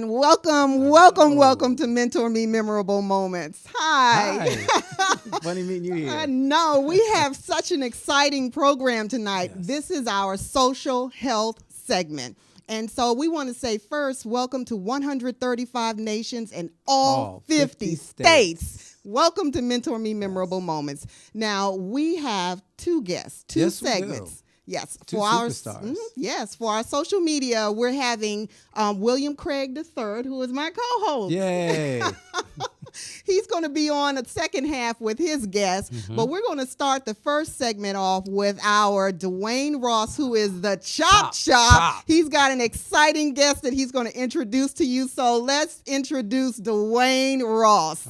Welcome to MentorMe Memorable Moments. Hi. Funny meeting you here. I know. We have such an exciting program tonight. Yes. This is our social health segment. And so we want to say first, welcome to 135 nations and all 50 states. Welcome to MentorMe Memorable Moments. Now, we have two guests, two segments. Yes, two superstars. For our social media, we're having William Craig III, who is my co-host. Yay! He's going to be on the second half with his guest, but we're going to start the first segment off with our Dwayne Ross, who is the Chop Chop. He's got an exciting guest that he's going to introduce to you. So let's introduce Dwayne Ross.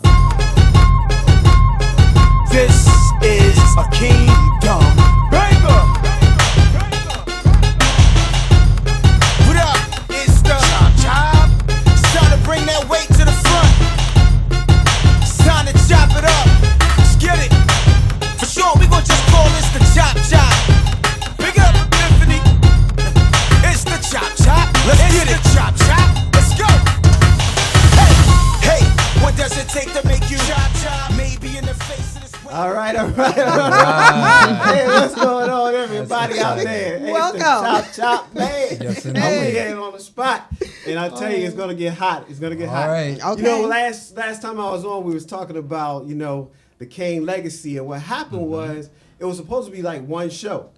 This is a kingdom banger. Bring that weight to the front. It's time to chop it up. Let's get it. For sure, we gon' just call this the Chop Chop. Big up Epiphany. It's the Chop Chop. Let's get it. The Chop Chop. Let's go. Hey, what does it take to make you chop chop? Maybe in the face of this. All right. Hey, what's going on, everybody out there? Hey, welcome. It's the Chop Chop, man. Yes, I'm indeed. here on the spot. And I'll tell you, it's going to get hot. It's going to get hot. All right. Okay. You know, last time I was on, we was talking about, the Kane legacy. And what happened was, it was supposed to be like one show.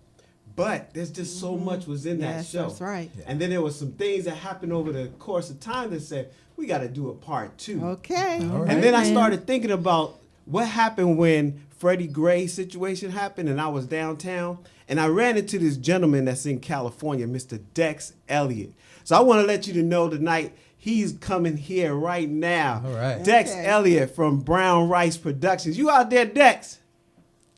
But there's just so much was in that show. That's right. Yeah. And then there was some things that happened over the course of time that said, we got to do a part 2. Okay. All right. And then I started thinking about what happened when Freddie Gray's situation happened and I was downtown. And I ran into this gentleman that's in California, Mr. Dex Elliott. So I want to let you to know tonight, he's coming here right now. All right. Dex Elliott from Brown Rice Productions. You out there, Dex?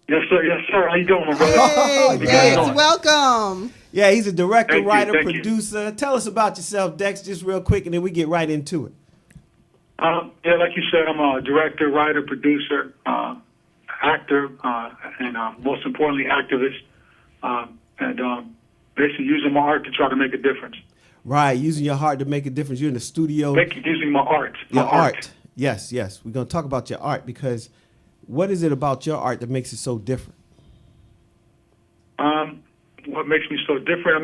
Yes, sir. Yes, sir. How you doing, my brother? Hey, Dex, welcome. Yeah, he's a director, Thank you, writer, thank you. producer. Tell us about yourself, Dex, just real quick, and then we get right into it. Yeah, like you said, I'm a director, writer, producer, actor, and most importantly, activist, and basically using my art to try to make a difference. Right, using your heart to make a difference. You're in the studio. Using my art. Your art. Yes. We're going to talk about your art because what is it about your art that makes it so different? What makes me so different?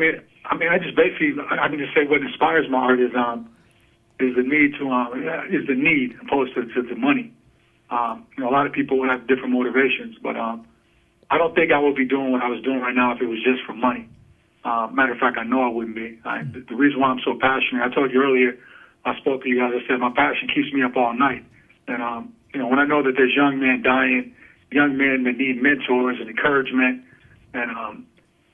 I mean, I just basically, I can just say what inspires my art is the need opposed to the money. A lot of people would have different motivations, but I don't think I would be doing what I was doing right now if it was just for money. Matter of fact, I know I wouldn't be. The reason why I'm so passionate, I told you earlier, I spoke to you guys, I said my passion keeps me up all night. And, when I know that there's young men dying, young men that need mentors and encouragement and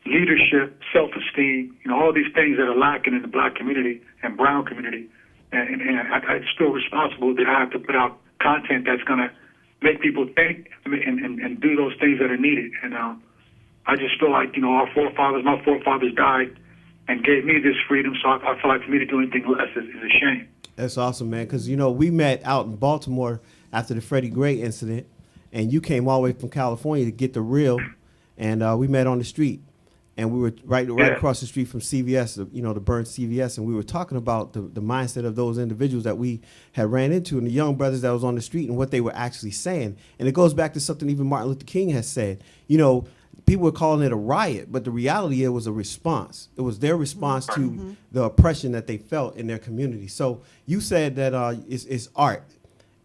leadership, self-esteem, all these things that are lacking in the black community and brown community. And I just feel responsible that I have to put out content that's going to make people think and do those things that are needed. And I just feel like, my forefathers died and gave me this freedom, so I feel like for me to do anything less is a shame. That's awesome, man, because, we met out in Baltimore after the Freddie Gray incident, and you came all the way from California to get the real, and we met on the street. And we were right across the street from CVS, the burned CVS, and we were talking about the mindset of those individuals that we had ran into and the young brothers that was on the street and what they were actually saying. And it goes back to something even Martin Luther King has said. People were calling it a riot, but the reality, it was a response. It was their response to the oppression that they felt in their community. So you said that it's art,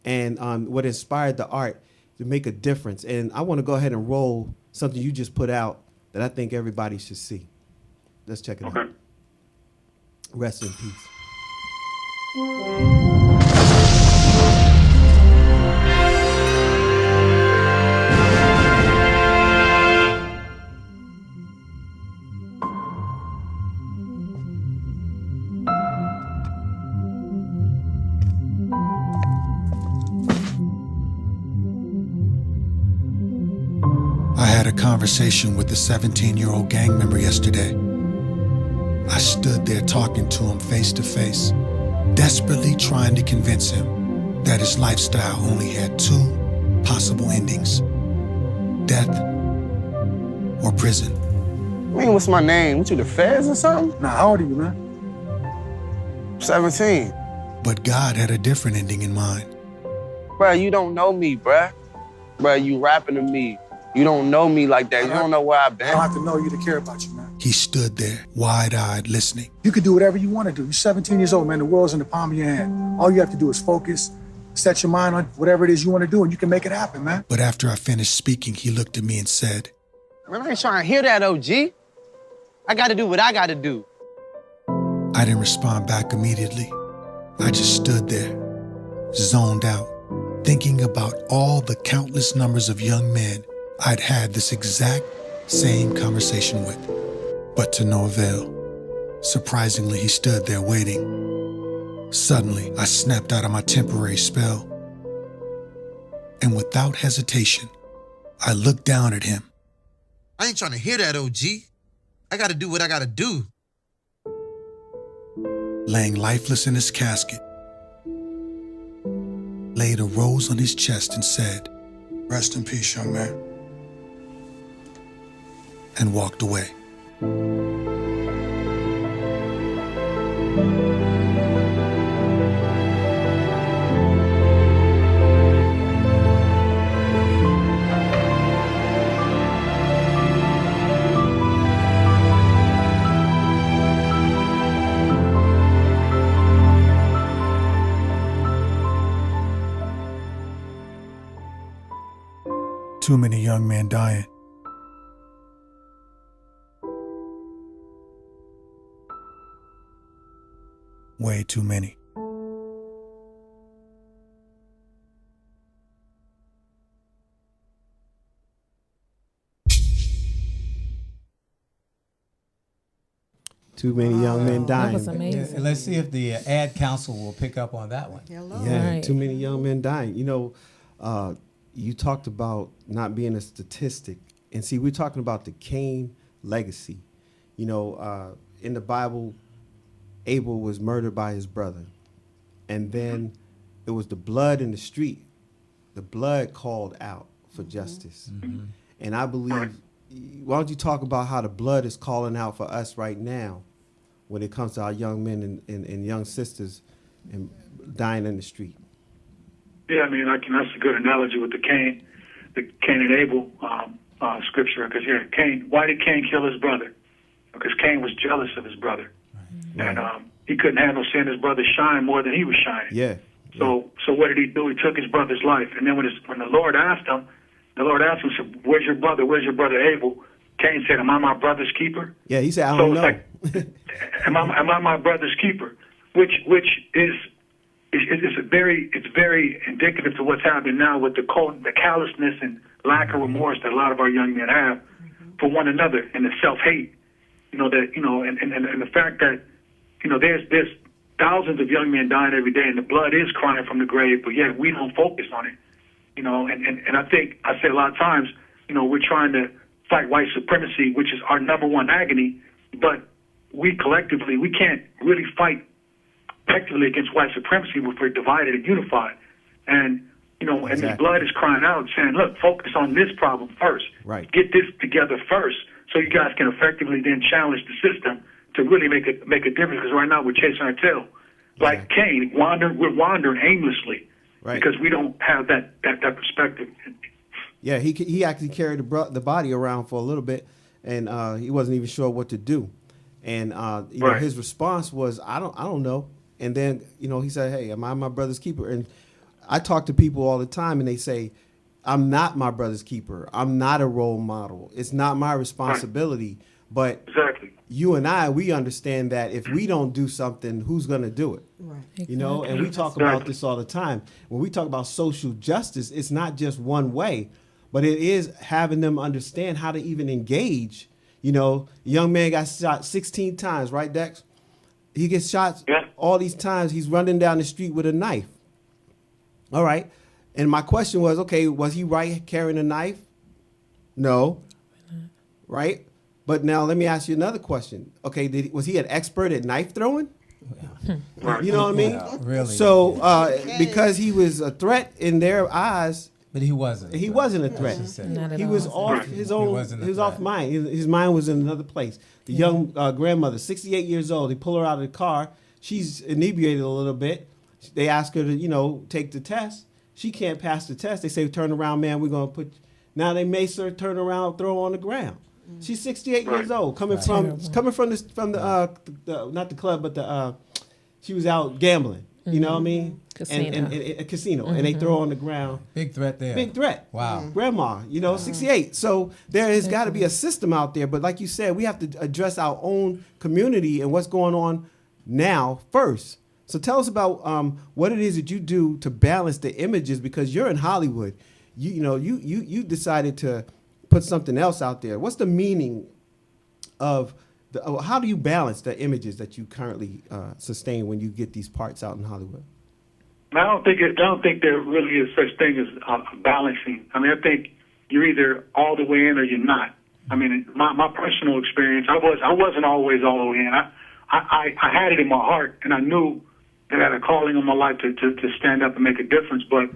and what inspired the art to make a difference. And I want to go ahead and roll something you just put out that I think everybody should see. Let's check it out. Rest in peace. I had a conversation with a 17-year-old gang member yesterday. I stood there talking to him face to face, desperately trying to convince him that his lifestyle only had 2 possible endings: death or prison. I mean, what's my name? What, you the feds or something? Nah, how old are you, man? 17. But God had a different ending in mind. Bruh, you don't know me, bruh. Bruh, you rapping to me. You don't know me like that. You don't know where I've been. I don't have to know you to care about you, man. He stood there, wide-eyed, listening. You can do whatever you want to do. You're 17 years old, man. The world's in the palm of your hand. All you have to do is focus, set your mind on whatever it is you want to do, and you can make it happen, man. But after I finished speaking, he looked at me and said, Man, I ain't trying to hear that, OG. I gotta do what I gotta do. I didn't respond back immediately. I just stood there, zoned out, thinking about all the countless numbers of young men I'd had this exact same conversation with, but to no avail. Surprisingly, he stood there waiting. Suddenly, I snapped out of my temporary spell, and without hesitation, I looked down at him. I ain't trying to hear that, OG. I gotta do what I gotta do. Laying lifeless in his casket, laid a rose on his chest and said, Rest in peace, young man. and walked away. Too many young men dying. Way too many. Too many young men dying. That was amazing. And let's see if the ad council will pick up on that one. Hello. Yeah, Right. too many young men dying. You know, you talked about not being a statistic. And see, we're talking about the Cain legacy. You know, in the Bible, Abel was murdered by his brother. And then it was the blood in the street. The blood called out for justice. Mm-hmm. And I believe, why don't you talk about how the blood is calling out for us right now when it comes to our young men and young sisters and dying in the street? Yeah, I mean, that's a good analogy with the Cain and Abel scripture. Because Cain, why did Cain kill his brother? Because Cain was jealous of his brother, right. And he couldn't handle seeing his brother shine more than he was shining. Yeah. So what did he do? He took his brother's life, and then when the Lord asked him, said, "Where's your brother? Where's your brother Abel?" Cain said, "Am I my brother's keeper?" Yeah, he said, "I don't know." Like, am I my brother's keeper? Which is it's very indicative to what's happening now with the callousness and lack of remorse that a lot of our young men have for one another, and the self-hate. And the fact that there's thousands of young men dying every day, and the blood is crying from the grave, but yet we don't focus on it. And I think I say a lot of times, we're trying to fight white supremacy, which is our number one agony, but we collectively, we can't really fight effectively against white supremacy if we're divided and unified. And, and this blood is crying out saying, look, focus on this problem first. Right. Get this together first so you guys can effectively then challenge the system to really make a difference, because right now we're chasing our tail. Like Cain, we're wandering aimlessly because we don't have that perspective. Yeah, he actually carried the body around for a little bit, and he wasn't even sure what to do. And know, his response was, I don't know. And then he said, "Hey, am I my brother's keeper?" And I talk to people all the time, and they say, "I'm not my brother's keeper. I'm not a role model. It's not my responsibility." Right. But you and I, we understand that if we don't do something, who's going to do it? Right. Exactly. And we talk about this all the time. When we talk about social justice, it's not just one way, but it is having them understand how to even engage. A young man got shot 16 times, right, Dex? He gets shot all these times. He's running down the street with a knife. All right. And my question was, okay, was he right carrying a knife? No. Right? But now let me ask you another question. Okay, was he an expert at knife throwing? Yeah. You know what I mean? Yeah, really. So because he was a threat in their eyes, but he wasn't. He wasn't a threat. He was off his own. He was off mind. His mind was in another place. The young grandmother, 68 years old. They pull her out of the car. She's inebriated a little bit, They ask her to, take the test. She can't pass the test. They say, turn around, man, we're going to put, now they mace her, turn around, throw her on the ground. She's 68 years old, coming from the not the club, but she was out gambling. You know what I mean? Casino. And a casino, and they throw her on the ground. Big threat there. Big threat. Wow. Grandma, 68. So there has got to be a system out there. But like you said, we have to address our own community and what's going on now first. So tell us about what it is that you do to balance the images, because you're in Hollywood. You decided to put something else out there. What's the meaning of how do you balance the images that you currently sustain when you get these parts out in Hollywood? I don't think there really is such thing as balancing. I mean, I think you're either all the way in or you're not. I mean, my personal experience, I wasn't always all the way in. I had it in my heart, and I knew that I had a calling on my life to stand up and make a difference. But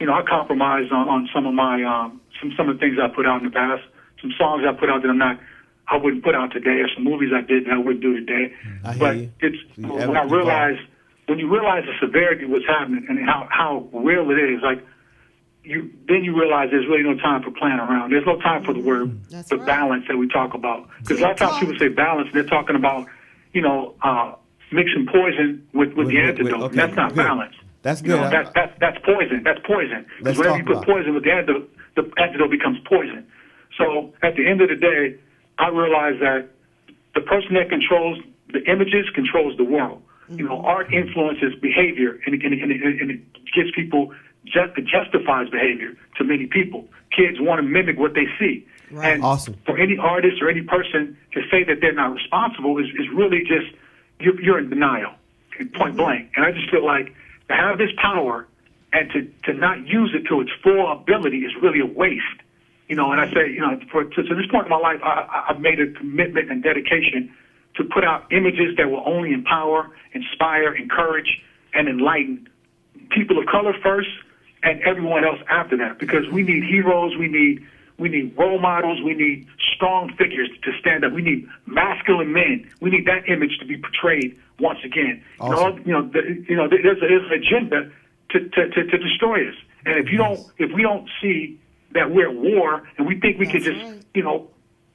I compromised on some of my some of the things I put out in the past, some songs I put out that I wouldn't put out today, or some movies I did that I wouldn't do today. But it's when I realized. When you realize the severity of what's happening and how real it is, then you realize there's really no time for playing around. There's no time for the word, balance that we talk about. Because a lot of times people say balance, and they're talking about, mixing poison with the antidote. Okay. That's not balance. That's good. That's poison. That's poison. Because whenever you put poison with the antidote becomes poison. So at the end of the day, I realized that the person that controls the images controls the world. Art influences behavior, and it gives people, it justifies behavior to many people. Kids want to mimic what they see. Right. And awesome. For any artist or any person to say that they're not responsible is really just, you're in denial, point blank. And I just feel like to have this power and to not use it to its full ability is really a waste. And I say, to this point in my life, I've made a commitment and dedication to put out images that will only empower, inspire, encourage, and enlighten people of color first, and everyone else after that. Because we need heroes, we need role models, we need strong figures to stand up. We need masculine men. We need that image to be portrayed once again. Awesome. There's an agenda to destroy us. And if we don't see that we're at war and we think we can just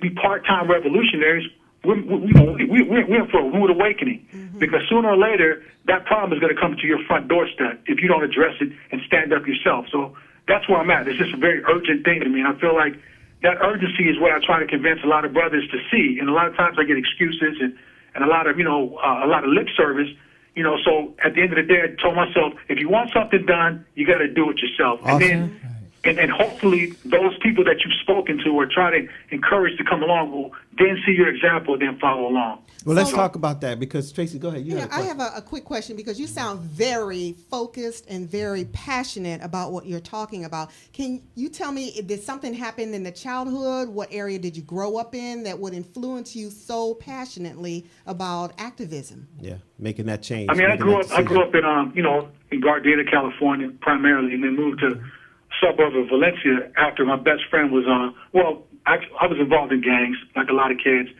be part-time revolutionaries, we're in for a rude awakening, because sooner or later that problem is going to come to your front doorstep if you don't address it and stand up yourself. So that's where I'm at. It's just a very urgent thing to me, and I feel like that urgency is what I try to convince a lot of brothers to see. And a lot of times I get excuses and a lot of lip service. So at the end of the day, I told myself, if you want something done, you got to do it yourself. Awesome. And hopefully those people that you've spoken to or try to encourage to come along will then see your example and then follow along. Well, let's talk about that, because Tracy, go ahead. I have a quick question, because you sound very focused and very passionate about what you're talking about. Can you tell me, did something happen in the childhood? What area did you grow up in that would influence you so passionately about activism? Yeah, making that change. I mean, I grew up in Gardena, California, primarily, and then moved to suburb of Valencia after my best friend was I was involved in gangs like a lot of kids,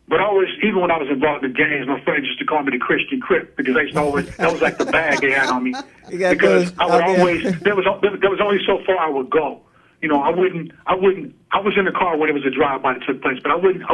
but even when I was involved in gangs, my friends used to call me the Christian Crip, because they used to always, that was like the bag they had on me, because I would always, there was only so far I would go. I was in the car when it was a drive-by that took place, but I wouldn't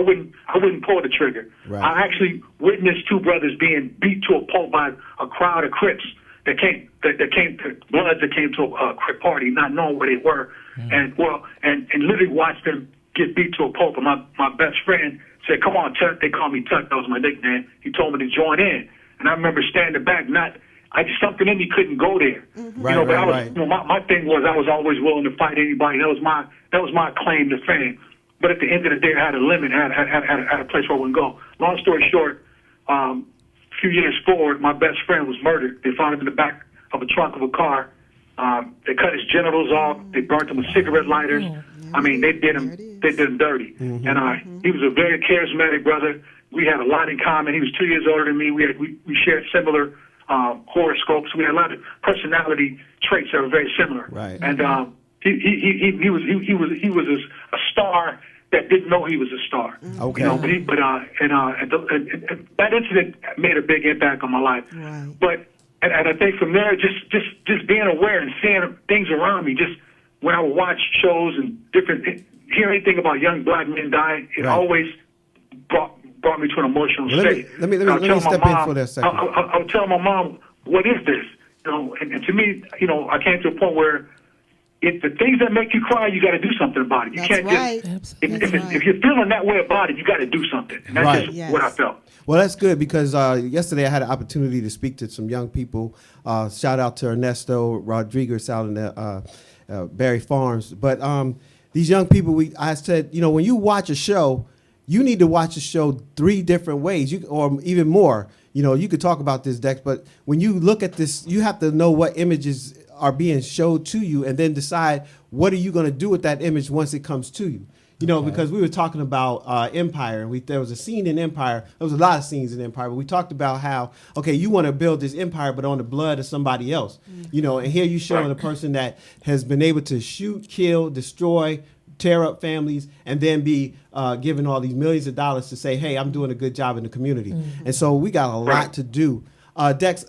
pull the trigger. Right. I actually witnessed two brothers being beat to a pulp by a crowd of Crips that came to a Crip party, not knowing where they were, and literally watched them get beat to a pulp. And my best friend said, "Come on, Tuck." They called me Tuck. That was my nickname. He told me to join in, and I remember standing back. Something in me couldn't go there. My thing was I was always willing to fight anybody. That was my claim to fame. But at the end of the day, I had a limit. I had a place where I wouldn't go. Long story short, a few years forward, my best friend was murdered. They found him in the back of a trunk of a car. They cut his genitals off. They burnt him with cigarette lighters. I mean, they did him dirty. And he was a very charismatic brother. We had a lot in common. He was 2 years older than me. We shared similar horoscopes. We had a lot of personality traits that were very similar. Right. And he was a star that didn't know he was a star. Okay. That incident made a big impact on my life. Right. But And I think from there, just being aware and seeing things around me, just when I would watch shows and hear anything about young black men dying, it always brought me to an emotional state. Let me step in for that second. I'll tell my mom, what is this? And to me, I came to a point where if the things that make you cry, you got to do something about it. You can't just, if you're feeling that way about it, you got to do something. And that's just what I felt. Well, that's good because yesterday I had an opportunity to speak to some young people. Shout out to Ernesto Rodriguez out in Berry Farms. But these young people, I said, when you watch a show, you need to watch a show 3 different ways, or even more. You could talk about this, Dex, but when you look at this, you have to know what images are being showed to you and then decide what are you going to do with that image once it comes to you. Because we were talking about Empire, and there was a scene in Empire. There was a lot of scenes in Empire, but we talked about how, okay, you want to build this empire, but on the blood of somebody else. And here you showing a person that has been able to shoot, kill, destroy, tear up families, and then be given all these millions of dollars to say, hey, I'm doing a good job in the community. And so we got a lot to do. Dex,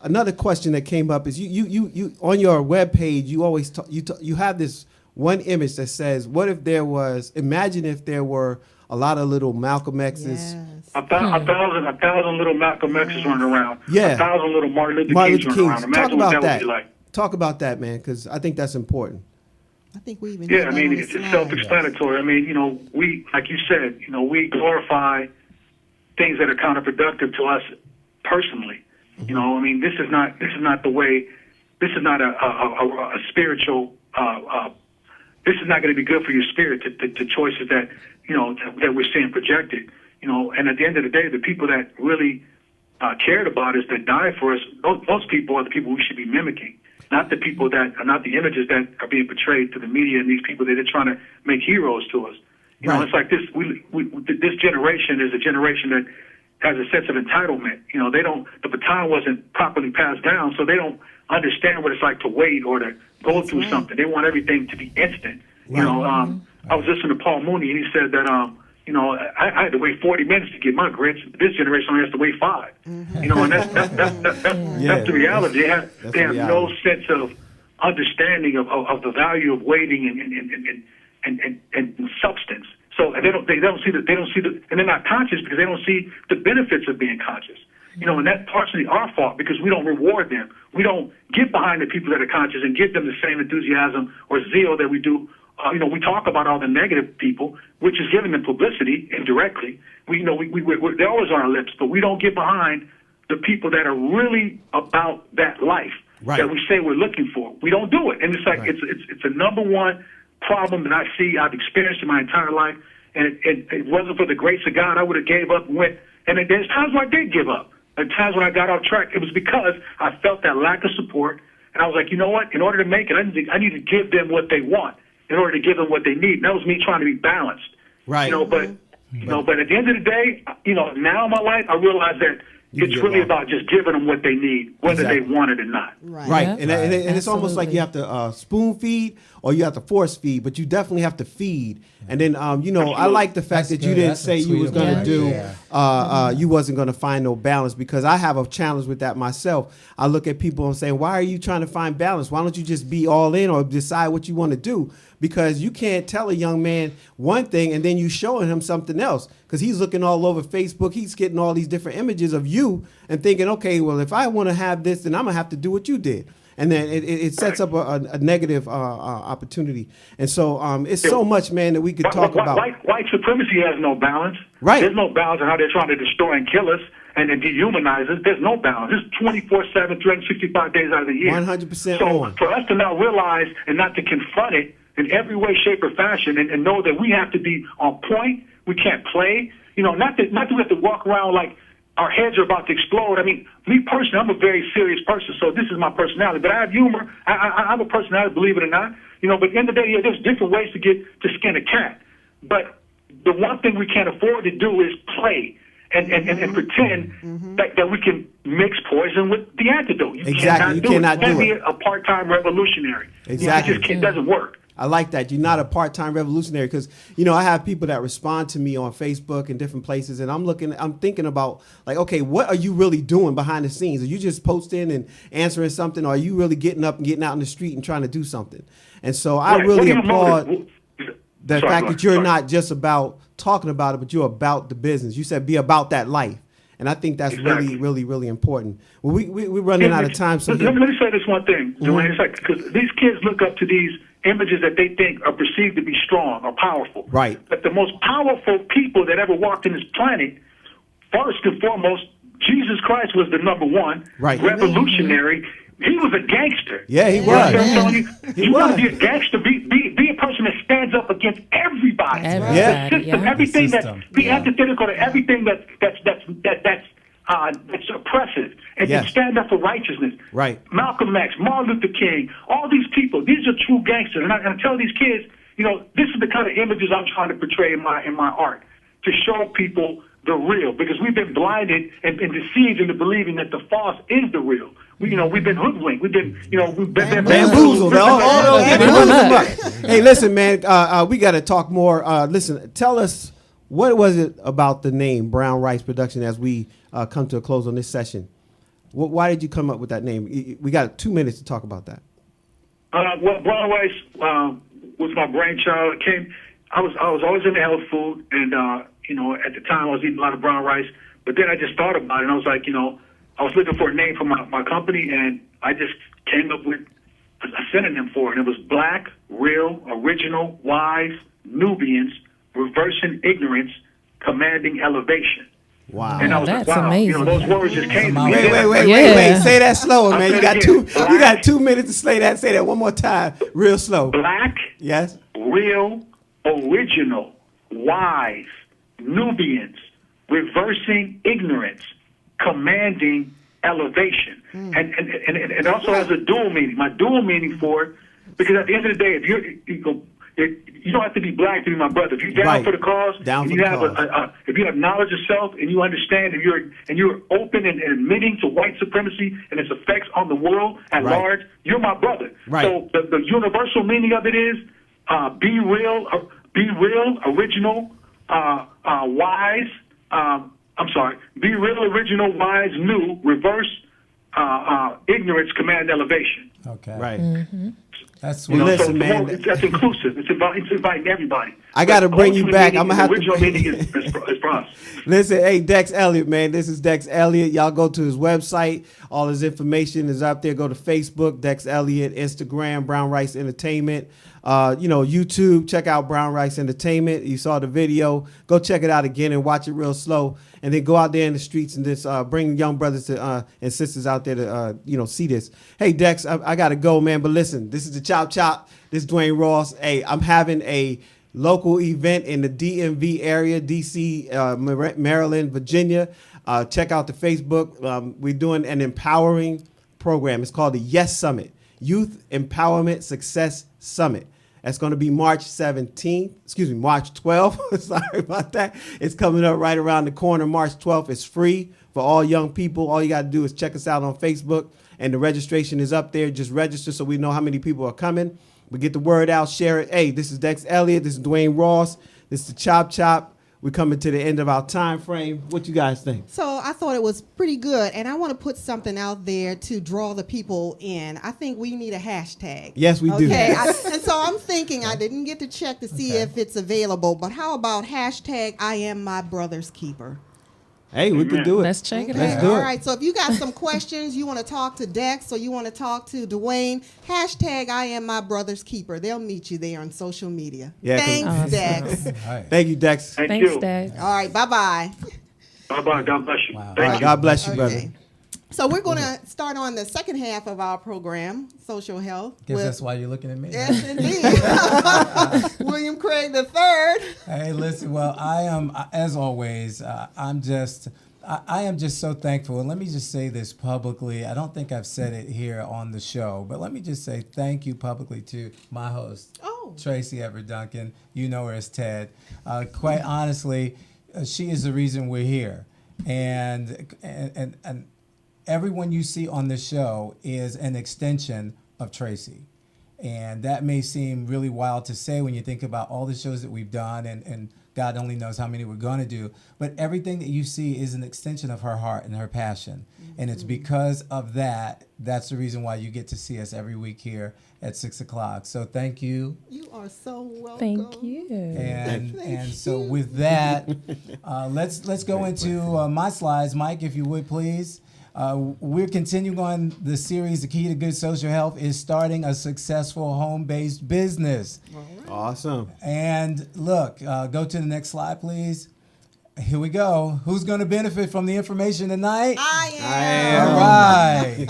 another question that came up is you on your webpage, you always you have this one image that says, imagine if there were a lot of little Malcolm X's. Yes. A thousand little Malcolm X's running around. Yeah. 1,000 little Martin Luther Kings running around. Imagine what that would be like. Talk about that, man, because I think that's important. I think we even it's self-explanatory. I mean, we, like you said, we glorify things that are counterproductive to us personally. I mean, this is not the way. This is not a spiritual. This is not going to be good for your spirit. The choices that that we're seeing projected. And at the end of the day, the people that really cared about us, that died for us, those people are the people we should be mimicking. Not the people that are not the images that are being portrayed to the media and these people that are trying to make heroes to us. It's like this. This generation is a generation that has a sense of entitlement. The baton wasn't properly passed down, so they don't understand what it's like to wait or to go through something. They want everything to be instant. I was listening to Paul Mooney, and he said that I had to wait 40 minutes to get my grits. This generation only has to wait 5. And that's the reality. They have no sense of understanding of the value of waiting and substance. So they don't see and they're not conscious because they don't see the benefits of being conscious. And that's partially our fault because we don't reward them. We don't get behind the people that are conscious and give them the same enthusiasm or zeal that we do. We talk about all the negative people, which is giving them publicity indirectly. They're always on our lips, but we don't get behind the people that are really about that life that we say we're looking for. We don't do it, and it's like it's a number one problem that I've experienced in my entire life. And it wasn't for the grace of God, I would have gave up and went. And there's times where I did give up. At times when I got off track, it was because I felt that lack of support, and I was like, you know what? In order to make it, I need to give them what they want. In order to give them what they need. And that was me trying to be balanced. Right. But at the end of the day, now in my life, I realize that it's really about just giving them what they need, whether they want it or not. Right. And it's almost like you have to spoon feed or you have to force feed, but you definitely have to feed. And then, I like the fact that you didn't say you was going to do, you wasn't going to find no balance, because I have a challenge with that myself. I look at people and say, why are you trying to find balance? Why don't you just be all in or decide what you want to do? Because you can't tell a young man one thing and then you showing him something else, because he's looking all over Facebook. He's getting all these different images of you and thinking, okay, well, if I want to have this, then I'm going to have to do what you did. And then it sets up a negative opportunity. And so it's so much, man, that we could talk about. White supremacy has no balance. Right. There's no balance in how they're trying to destroy and kill us and dehumanize us. There's no balance. It's 24/7, 365 days out of the year. 100% So on. for us to not realize and not to confront it in every way, shape, or fashion and know that we have to be on point, we can't play. Not that we have to walk around like our heads are about to explode. I mean, me personally, I'm a very serious person, so this is my personality. But I have humor. I have a personality, believe it or not. But at the end of the day, there's different ways to skin a cat. But the one thing we can't afford to do is play and pretend that we can mix poison with the antidote. You cannot do it. You can't be a part-time revolutionary. Exactly. It doesn't work. I like that. You're not a part-time revolutionary because, you know, I have people that respond to me on Facebook and different places, and I'm thinking about, like, okay, what are you really doing behind the scenes? Are you just posting and answering something, or are you really getting up and getting out in the street and trying to do something? And so I really applaud the fact that you're not just about talking about it, but you're about the business. You said be about that life. And I think that's really, really, really important. Well, we're running out of time. So let me say this one thing, Dwayne. It's like, because these kids look up to these images that they think are perceived to be strong or powerful. Right. But the most powerful people that ever walked in this planet, first and foremost, Jesus Christ was the number one. Right. Revolutionary. He was a gangster. Yeah, he You know what I'm was. telling you? He You want was. to be a gangster, be a person that stands up against everybody. Yeah. The system, everything The that's system. be antithetical to everything that's oppressive, and Yes. to stand up for righteousness. Right. Malcolm X, Martin Luther King, all these people, these are true gangsters. And I tell these kids, you know, this is the kind of images I'm trying to portray in my art, to show people the real, because we've been blinded and deceived into believing that the false is the real. We've been hoodwinked. We've been Bamboozled. Hey, listen, man, we got to talk more. Listen, tell us, what was it about the name Brown Rice Production as we come to a close on this session? Why did you come up with that name? We got 2 minutes to talk about that. Well, brown rice was my brainchild. I was always into health food, and at the time I was eating a lot of brown rice. But then I just thought about it, and I was like, I was looking for a name for my company, and I just came up with a synonym for it. And it was Black, Real, Original, Wise, Nubians, Reversing Ignorance, Commanding Elevation. Wow. And I was That's like, wow, amazing. those words just came to me. Wait. Say that slower, I'll man. say You it got again. you got 2 minutes to say that. Say that one more time, real slow. Black, Yes. Real, Original, Wise, Nubians, Reversing Ignorance, Commanding Elevation. And it also has a dual meaning. My dual meaning for it, because at the end of the day, you don't have to be black to be my brother. If you're down Right. for the cause, Down and for you the have cause. if you have knowledge of self and you understand, and you're open and admitting to white supremacy and its effects on the world at Right. large, you're my brother. Right. So the universal meaning of it is be real, original, wise. Be real, original, wise, new, reverse, ignorance, command, elevation. Okay. Right. That's Well, what listen, man. That's inclusive. It's inviting everybody. I got to But bring you ultimate back. meaning, I'm gonna have the original to. meaning is for us. Listen, hey, Dex Elliott, man. This is Dex Elliott. Y'all go to his website. All his information is up there. Go to Facebook, Dex Elliott, Instagram, Brown Rice Entertainment. YouTube, check out Brown Rice Entertainment. You saw the video. Go check it out again and watch it real slow. And then go out there in the streets and just bring young brothers and sisters out there to see this. Hey, Dex, I got to go, man. But listen, this is the Chop Chop. This is Dwayne Ross. Hey, I'm having a local event in the DMV area, D.C., Maryland, Virginia. Check out the Facebook. We're doing an empowering program. It's called the Yes Summit, Youth Empowerment Success Summit. That's going to be March 12th. Sorry about that. It's coming up right around the corner. March 12th. It's free for all young people. All you got to do is check us out on Facebook, and the registration is up there. Just register so we know how many people are coming. We get the word out, share it. Hey, this is Dex Elliott. This is Dwayne Ross. This is the Chop Chop. We're coming to the end of our time frame. What you guys think? So I thought it was pretty good, and I want to put something out there to draw the people in. I think we need a hashtag. Yes, we do. Okay, and so I'm thinking, I didn't get to check to see if it's available, but how about hashtag I am my brother's keeper? Hey, we can do it. Let's check it Let's out. do it. All right, so if you got some questions, you want to talk to Dex or you want to talk to Dwayne, hashtag I am my brother's keeper. They'll meet you there on social media. Yeah, Thanks, Awesome. Dex. All right. Thank you, Dex. Thank Thanks, you. Dad. All right, bye-bye. Bye-bye. God bless you. Wow. All Thank right, you. God bless you, brother. Okay. So we're going to start on the second half of our program, Social Health. Guess with- that's why you're looking at me. Yes, indeed. William Craig III. Hey, listen. Well, I am, as always. I am just so thankful. And let me just say this publicly. I don't think I've said it here on the show, but let me just say thank you publicly to my host, Tracy Everette Duncan. You know her as Ted. Quite honestly, she is the reason we're here, and everyone you see on this show is an extension of Tracy. And that may seem really wild to say when you think about all the shows that we've done, and God only knows how many we're going to do. But everything that you see is an extension of her heart and her passion. And it's because of that, that's the reason why you get to see us every week here at 6 o'clock. So thank you. You are so welcome. Thank you. And so with that, let's go into my slides. Mike, if you would, please. We're continuing on the series, The Key to Good Social Health is starting a successful home-based business. Awesome. And look, go to the next slide, please. Here we go. Who's going to benefit from the information tonight? I am. All right.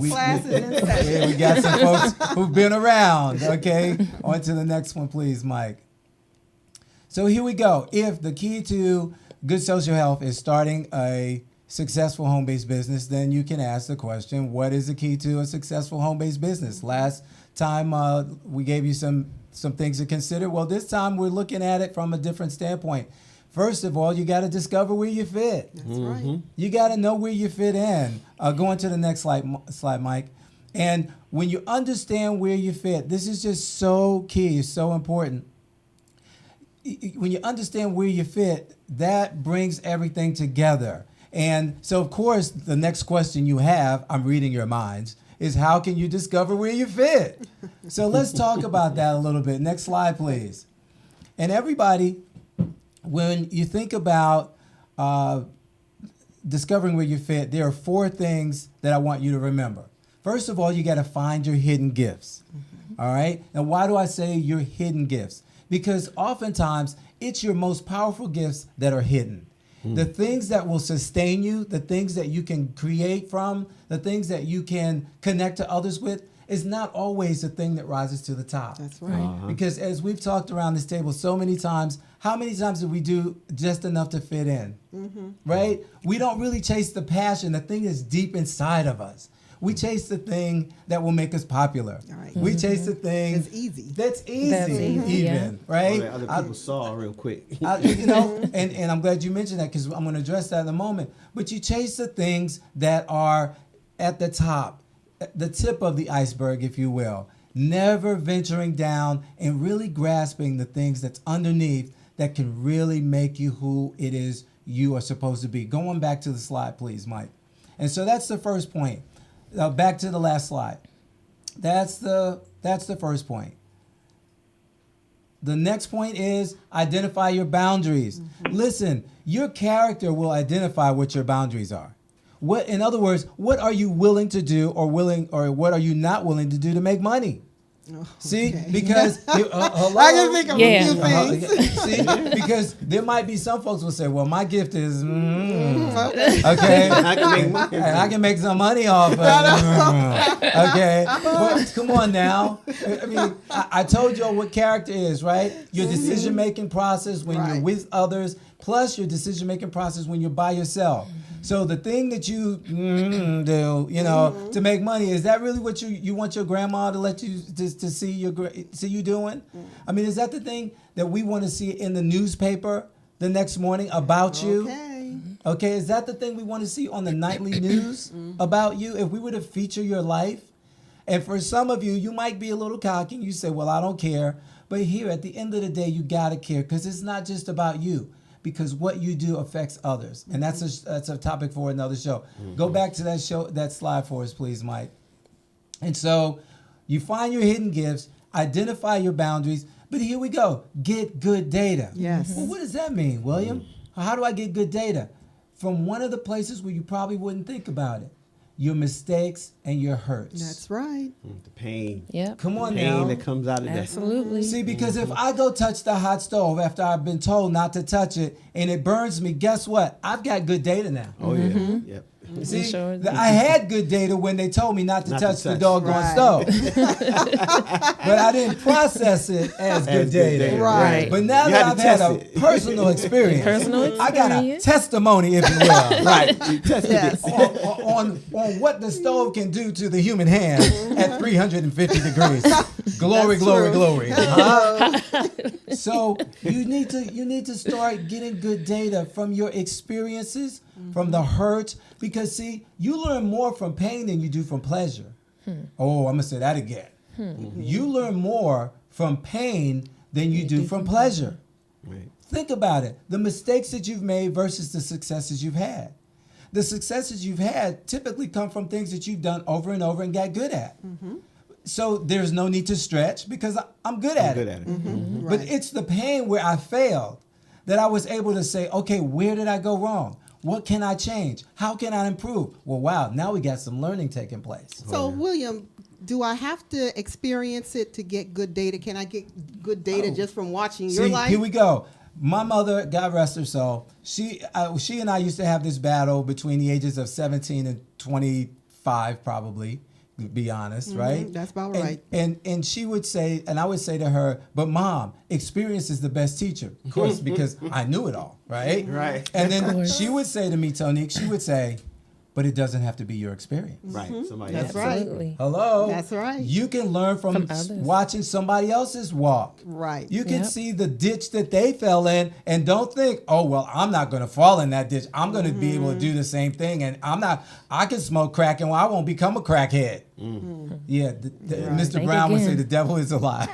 Class is in session. Yeah, we got some folks who've been around. Okay. On to the next one, please, Mike. So here we go. If the key to good social health is starting a successful home-based business, then you can ask the question, what is the key to a successful home-based business? Last time we gave you some things to consider. Well, this time we're looking at it from a different standpoint. First of all, you got to discover where you fit. That's right. You got to know where you fit in. Go on to the next slide, Mike. And when you understand where you fit, this is just so key, it's so important. When you understand where you fit, that brings everything together. And so, of course, the next question you have, I'm reading your minds, is how can you discover where you fit? So let's talk about that a little bit. Next slide, please. And everybody, when you think about discovering where you fit, there are 4 things that I want you to remember. First of all, you got to find your hidden gifts. All right? And why do I say your hidden gifts? Because oftentimes, it's your most powerful gifts that are hidden. The things that will sustain you, the things that you can create from, the things that you can connect to others with, is not always the thing that rises to the top. That's right. Because as we've talked around this table so many times, how many times do we do just enough to fit in? Right? We don't really chase the passion, the thing that's deep inside of us. We chase the thing that will make us popular. Right. We chase the thing It's easy. that's easy, That's easy, even, right? Other people saw real quick. And I'm glad you mentioned that because I'm going to address that in a moment. But you chase the things that are at the top, the tip of the iceberg, if you will. Never venturing down and really grasping the things that's underneath that can really make you who it is you are supposed to be. Going back to the slide, please, Mike. And so that's the first point. Back to the last slide. That's the first point. The next point is identify your boundaries. Listen, your character will identify what your boundaries are. In other words, what are you willing to do or what are you not willing to do to make money? See, because I can think of a few things. See, because there might be some folks will say, "Well, my gift is okay, I can make money. and I can make some money off of it." Okay, but come on now. I mean, I told y'all what character is, right? Your decision-making process when you're with others, plus your decision-making process when you're by yourself. So the thing that you do, to make money, is that really what you want your grandma to let you to see you doing? I mean, is that the thing that we want to see in the newspaper the next morning about you? Okay, is that the thing we want to see on the nightly news about you? If we were to feature your life, and for some of you, you might be a little cocky. You say, "Well, I don't care," but here at the end of the day, you gotta care because it's not just about you. Because what you do affects others, and that's a topic for another show. Go back to that slide for us, please, Mike. And so, you find your hidden gifts, identify your boundaries, but here we go: get good data. Yes. Well, what does that mean, William? How do I get good data? From one of the places where you probably wouldn't think about it: your mistakes and your hurts. That's right. The pain. Yep. Come on Pain now. that comes out of that. Absolutely. See, because if I go touch the hot stove after I've been told not to touch it and it burns me, guess what? I've got good data now. Oh yeah. Yep. See, Sure. I had good data when they told me not to touch the doggone Right. stove. But I didn't process it as good data. Right. But now You that had I've to had test a it. personal experience, I got a experience. testimony, if you will. Right. You tested Yes. on what the stove can do to the human hand at 350 degrees. Glory, That's glory, true. glory. So you need to start getting good data from your experiences, from the hurt, because see, you learn more from pain than you do from pleasure. Oh, I'm gonna say that again. You learn more from pain than you do from pleasure. Right. Think about it. The mistakes that you've made versus the successes you've had. The successes you've had typically come from things that you've done over and over and got good at. So there's no need to stretch because I'm good at it. But it's the pain where I failed that I was able to say, okay, where did I go wrong? What can I change? How can I improve? Well, wow, now we got some learning taking place. So, William, do I have to experience it to get good data? Can I get good data just from watching your life? Here we go. My mother, God rest her soul, she and I used to have this battle between the ages of 17 and 25, probably, to be honest, right? That's about right. And she would say, and I would say to her, but Mom, experience is the best teacher. Of course, because I knew it all, right? Right. And then she would say to me, Tonique, she would say, but it doesn't have to be your experience. Right. Somebody That's else. right. Absolutely. Hello. That's right. You can learn from others. watching somebody else's walk. Right. You can Yep. see the ditch that they fell in and don't think, oh, well, I'm not going to fall in that ditch. I'm going to be able to do the same thing. And I can smoke crack and I won't become a crackhead. Yeah. Mr. Think Brown would say again. the devil is a lie.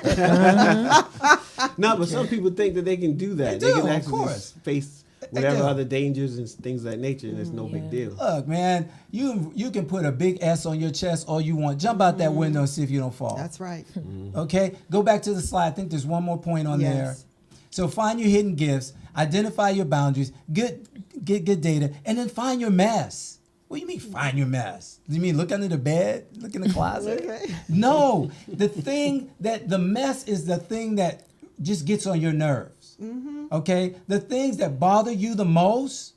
No, but some people think that they can do that. They do, can of actually course. just face whatever do. other dangers and things of that nature, and it's no big deal. Look, man, you can put a big S on your chest all you want. Jump out that window and see if you don't fall. That's right. Okay, go back to the slide. I think there's one more point on there. Yes. So find your hidden gifts, identify your boundaries, get good data, and then find your mess. What do you mean find your mess? Do you mean look under the bed, look in the closet? Okay. No, the mess is the thing that just gets on your nerves. Okay, the things that bother you the most,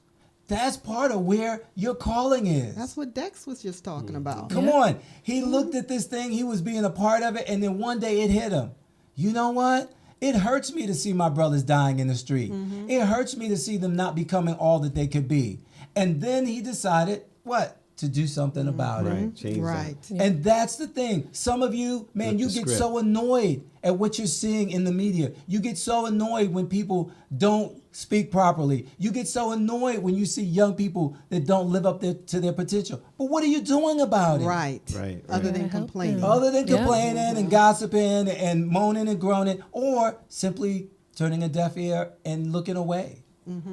that's part of where your calling is. That's what Dex was just talking about. Come on. He looked at this thing, he was being a part of it, and then one day it hit him. You know what? It hurts me to see my brothers dying in the street. It hurts me to see them not becoming all that they could be. And then he decided, what? To do something about it. Right. Change Right. And that's the thing. Some of you, man, Flip you the get script. so annoyed at what you're seeing in the media. You get so annoyed when people don't speak properly. You get so annoyed when you see young people that don't live up to their potential. But what are you doing about it? Right. Right. Other than Help them. complaining. Other than Yeah. complaining and gossiping and moaning and groaning, or simply turning a deaf ear and looking away.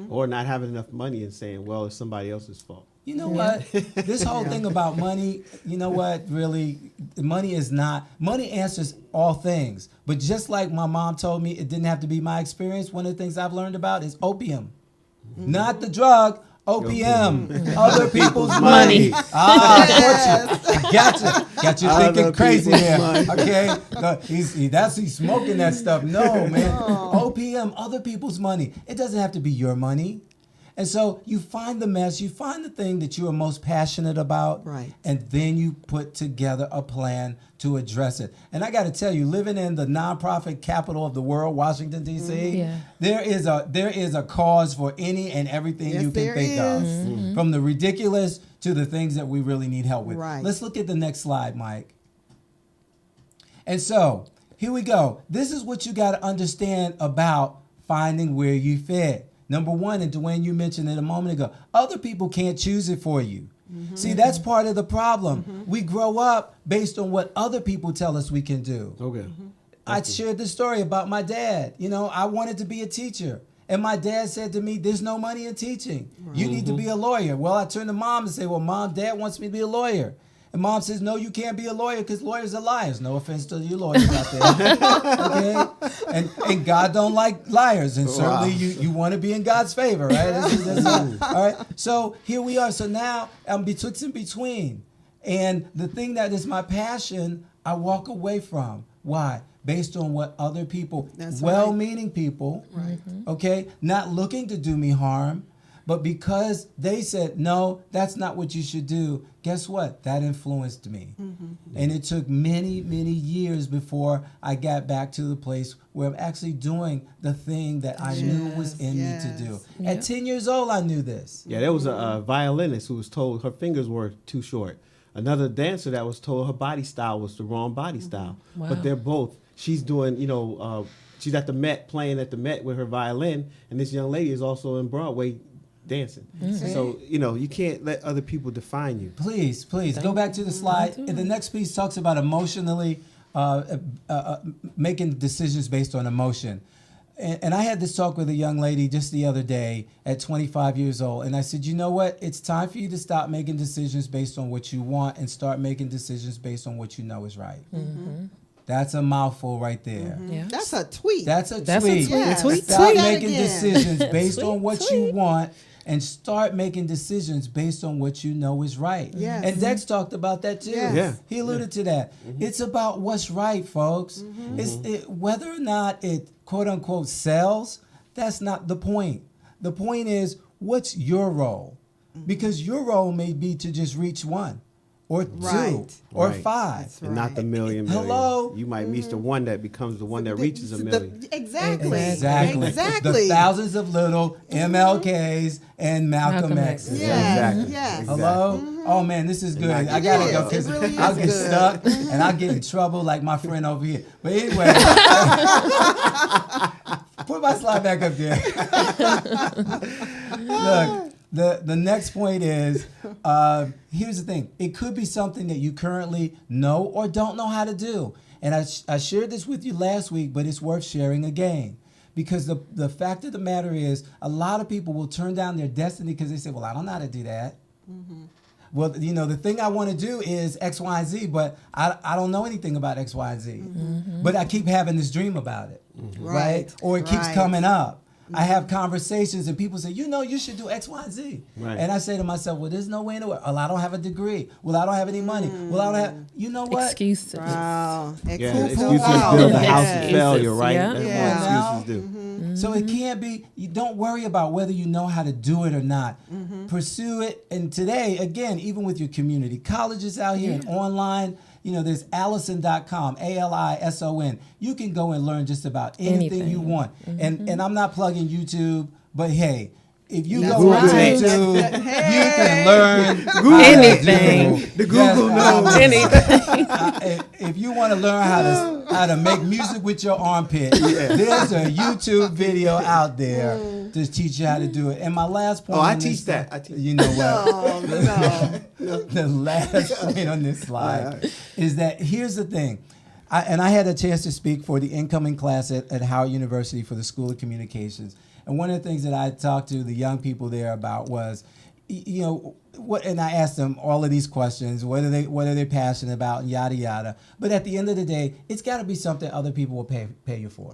Or not having enough money and saying, well, it's somebody else's fault. You know what? This whole thing about money, you know what? Really, money answers all things. But just like my mom told me, it didn't have to be my experience. One of the things I've learned about is opium. Not the drug, opium. Other people's money. Gotcha. Got you Other thinking crazy people's there. money. Okay? No, he's smoking that stuff. No, man. Opium, other people's money. It doesn't have to be your money. And so you find the mess, you find the thing that you are most passionate about, Right. and then you put together a plan to address it. And I got to tell you, living in the nonprofit capital of the world, Washington, D.C., Yeah. there is a cause for any and everything Yes, you can there think is. of, from the ridiculous to the things that we really need help with. Right. Let's look at the next slide, Mike. And so here we go. This is what you got to understand about finding where you fit. Number one, and Dwayne, you mentioned it a moment ago, other people can't choose it for you. See, that's part of the problem. We grow up based on what other people tell us we can do. Okay. I shared this story about my dad. You know, I wanted to be a teacher. And my dad said to me, there's no money in teaching. You need to be a lawyer. Well, I turned to Mom and said, well, Mom, Dad wants me to be a lawyer. And Mom says, no, you can't be a lawyer because lawyers are liars. No offense to you lawyers out there. Okay? And God don't like liars. And certainly you want to be in God's favor, right? All right? So here we are. So now I'm betwixt and between. And the thing that is my passion, I walk away from. Why? Based on what other people, That's well-meaning people, okay, not looking to do me harm, but because they said, no, that's not what you should do, guess what? That influenced me. And it took many, many years before I got back to the place where I'm actually doing the thing that I knew was in me to do. Yep. At 10 years old, I knew this. Yeah, there was a violinist who was told her fingers were too short. Another dancer that was told her body style was the wrong body style. Wow. But they're both. She's doing, she's at the Met, playing at the Met with her violin, and this young lady is also in Broadway dancing. So, you can't let other people define you. Please, go back to the slide. And the next piece talks about emotionally making decisions based on emotion. And I had this talk with a young lady just the other day at 25 years old. And I said, you know what? It's time for you to stop making decisions based on what you want and start making decisions based on what you know is right. Mm-hmm. That's a mouthful right there. Mm-hmm. Yeah. That's a tweet. That's a That's tweet. a tweet. Yeah. Tweet. Stop Tweet. making decisions based Tweet, on what tweet. you want and start making decisions based on what you know is right. Yes. And Dex talked about that too. Yes. Yeah. He alluded to that. It's about what's right, folks. Whether or not it quote unquote sells, that's not the point. The point is, what's your role? Because your role may be to just reach one or two Right. or Right. five. And not the million. Hello? You might meet the one that becomes the one that reaches a million. Exactly. Exactly. Exactly. The thousands of little MLKs and Malcolm Malcolm X's. X's. Yeah. Exactly. Yes. Exactly. Hello? Oh man, this is good. And I gotta It go is. because It really I'll is get good. stuck and I'll get in trouble like my friend over here. But anyway, put my slide back up there. Look, the next point is, here's the thing. It could be something that you currently know or don't know how to do. And I shared this with you last week, but it's worth sharing again. Because the fact of the matter is, a lot of people will turn down their destiny because they say, well, I don't know how to do that. Well, the thing I want to do is X, Y, and Z, but I don't know anything about X, Y, and Z. But I keep having this dream about it, right? Or it keeps Right. coming up. I have conversations and people say, you should do X, Y, and Z. Right. And I say to myself, well, there's no way in the world. Well, I don't have a degree. Well, I don't have any money. Well, I don't have, you know what? Excuses. Wow. Yeah, Excuses. excuses Wow. build the Yes. house of failure, right? Yeah. That's Yeah. what excuses do. So it can't be, you don't worry about whether you know how to do it or not. Pursue it. And today, again, even with your community, colleges out here and online, there's Allison.com, ALISON. You can go and learn just about anything you want. And I'm not plugging YouTube, but hey, if you That's go on right. YouTube, Hey. you can learn Anything. The Google knows. Anything. If you want to learn how to make music with your armpit, there's a YouTube video out there to teach you how to do it. And my last point. Oh, I on teach this that. slide- I teach. You know what? Oh, no. The last point on this slide All right. is that here's the thing. I had a chance to speak for the incoming class at Howard University for the School of Communications. And one of the things that I talked to the young people there about was, what, and I asked them all of these questions, what are they passionate about, and yada yada. But at the end of the day, it's got to be something other people will pay you for.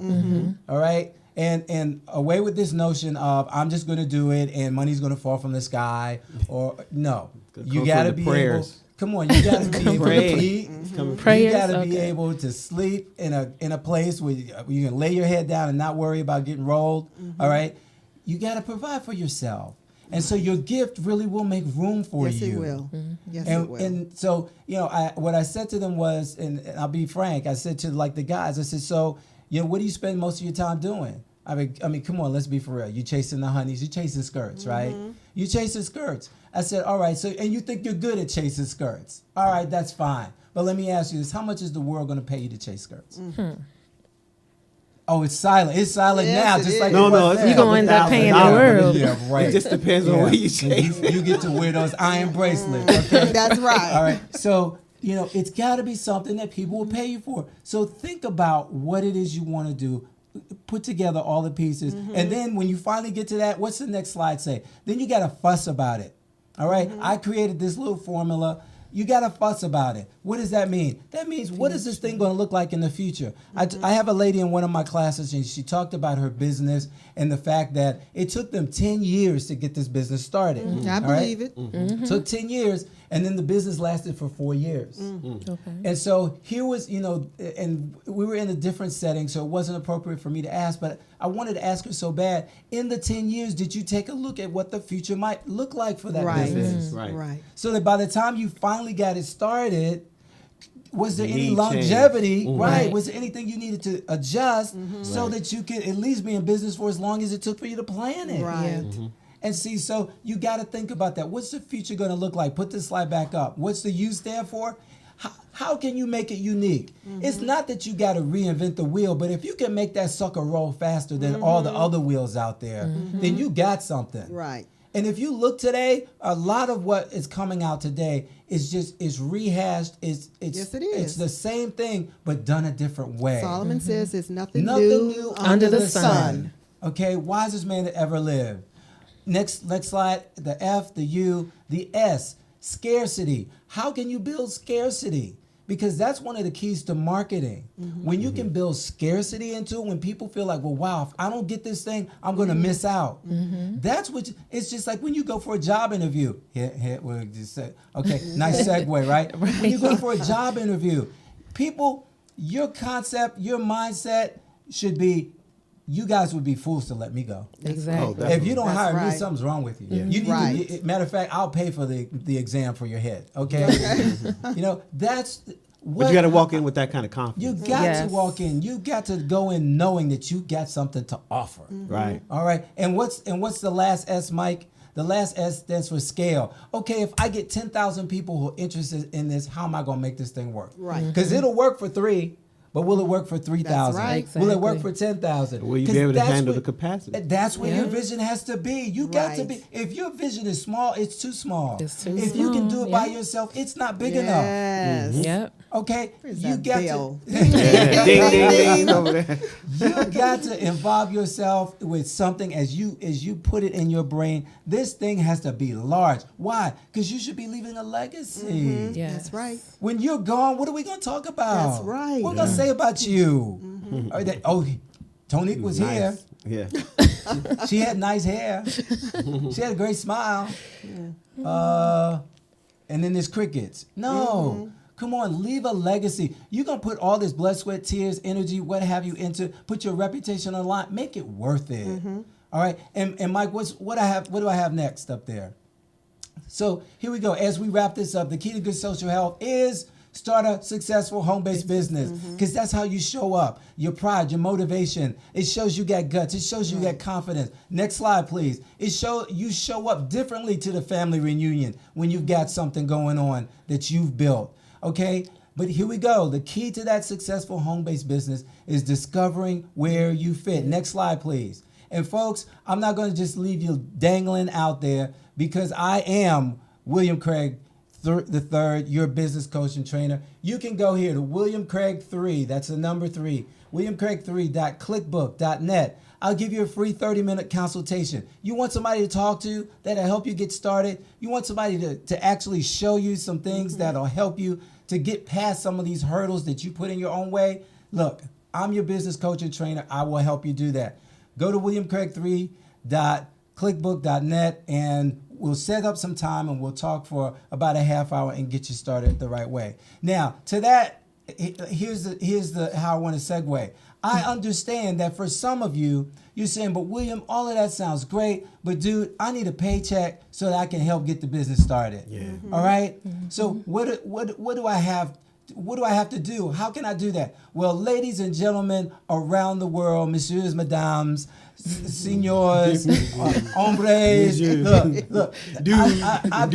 All right, and away with this notion of I'm just going to do it and money's going to fall from the sky, or no, you got to be able. Come on, you got to be able to eat. You Prayers, got to be okay. able to sleep in a place where you can lay your head down and not worry about getting rolled. All right, you got to provide for yourself, and so your gift really will make room for Yes, you. it will. Yes, And, it will. and so, what I said to them was, and I'll be frank, I said to the guys, I said, so, what do you spend most of your time doing? I mean, come on, let's be for real. You chasing the honeys, you chasing skirts, right? You chasing skirts. I said, all right, so, and you think you're good at chasing skirts. All right, that's fine. But let me ask you this, how much is the world going to pay you to chase skirts? Oh, it's silent. It's silent Yes, now, it just is. like No, it no, was it's then. You gonna end up paying the world. Yeah, right. It just depends on where you chase. You get to wear those iron bracelets. Okay? That's right. All right. So, it's got to be something that people will pay you for. So think about what it is you want to do. Put together all the pieces. And then when you finally get to that, what's the next slide say? Then you got to fuss about it. All right. I created this little formula. You got to fuss about it. What does that mean? That means, what is this thing going to look like in the future? I have a lady in one of my classes, and she talked about her business and the fact that it took them 10 years to get this business started. I All right? believe it. Took 10 years, and then the business lasted for 4 years. Okay. And so here was, and we were in a different setting, so it wasn't appropriate for me to ask, but I wanted to ask her so bad. In the 10 years, did you take a look at what the future might look like for that Right. business? Right. Right. So that by the time you finally got it started, was there The any need longevity? changed. Right. Right. Was there anything you needed to adjust so Right. that you could at least be in business for as long as it took for you to plan it? Right. And see, so you got to think about that. What's the future going to look like? Put this slide back up. What's the U stand for? How can you make it unique? It's not that you got to reinvent the wheel, but if you can make that sucker roll faster than all the other wheels out there, then you got something. Right. And if you look today, a lot of what is coming out today is rehashed. Yes, it is. It's the same thing, but done a different way. Solomon says it's nothing Nothing new under the sun. Okay, wisest man that ever lived. Next slide. The F, the U, the S. Scarcity. How can you build scarcity? Because that's one of the keys to marketing. When you can build scarcity into it, when people feel like, well, wow, if I don't get this thing, I'm going to miss out. That's what, it's just like when you go for a job interview. We'll just say, okay, nice segue, right? When you go for a job interview, people, your concept, your mindset should be, you guys would be fools to let me go. Exactly. If you don't That's hire me, right. something's wrong with you. You need Right. matter of fact, I'll pay for the exam for your head. Okay, you know that's. But you got to walk in with that kind of confidence. You got Yes. to walk in. You got to go in knowing that you got something to offer. Right. All right. And what's the last S, Mike? The last S stands for scale. Okay, if I get 10,000 people who are interested in this, how am I going to make this thing work? Right. Because it'll work for 3. But will it work for 3,000? right. Will it work Exactly. for 10,000? Will you be able to handle the capacity? That's where your Yeah. vision has to be. You got to Right. be. If your vision is small, it's too small. It's too if you can do small, it by yeah. yourself, it's not big enough. Yes. Yep. Okay, Where's you that got bell? to. Ding, ding, ding over there. You got to involve yourself with something as you put it in your brain. This thing has to be large. Why? Because you should be leaving a legacy. Yes. That's right. When you're gone, what are we going to talk about? That's right. What are we going to say about you? Tonique was here. Nice. Yeah. She had nice hair. She had a great smile. And then there's crickets. No. Come on, leave a legacy. You're going to put all this blood, sweat, tears, energy, what have you into, put your reputation on the line. Make it worth it. All right. And Mike, what do I have next up there? So here we go. As we wrap this up, the key to good social health is start a successful home-based business, because that's how you show up. Your pride, your motivation. It shows you got guts. It shows you got confidence. Next slide, please. You show up differently to the family reunion when you've got something going on that you've built. Okay? But here we go. The key to that successful home-based business is discovering where you fit. Next slide, please. And folks, I'm not going to just leave you dangling out there, because I am William Craig the third, your business coach and trainer. You can go here to William Craig 3. That's the number 3. WilliamCraig3.clickbook.net. I'll give you a free 30-minute consultation. You want somebody to talk to that'll help you get started. You want somebody to actually show you some things that'll help you to get past some of these hurdles that you put in your own way. Look, I'm your business coach and trainer. I will help you do that. Go to WilliamCraig3.clickbook.net and we'll set up some time and we'll talk for about a half hour and get you started the right way. Now, to that, here's how I want to segue. I understand that for some of you, you're saying, but William, all of that sounds great, but dude, I need a paycheck so that I can help get the business started. Yeah. All right? So what do I have? What do I have to do? How can I do that? Well, ladies and gentlemen around the world, messieurs, madames, senors, hombres, look, dudes, do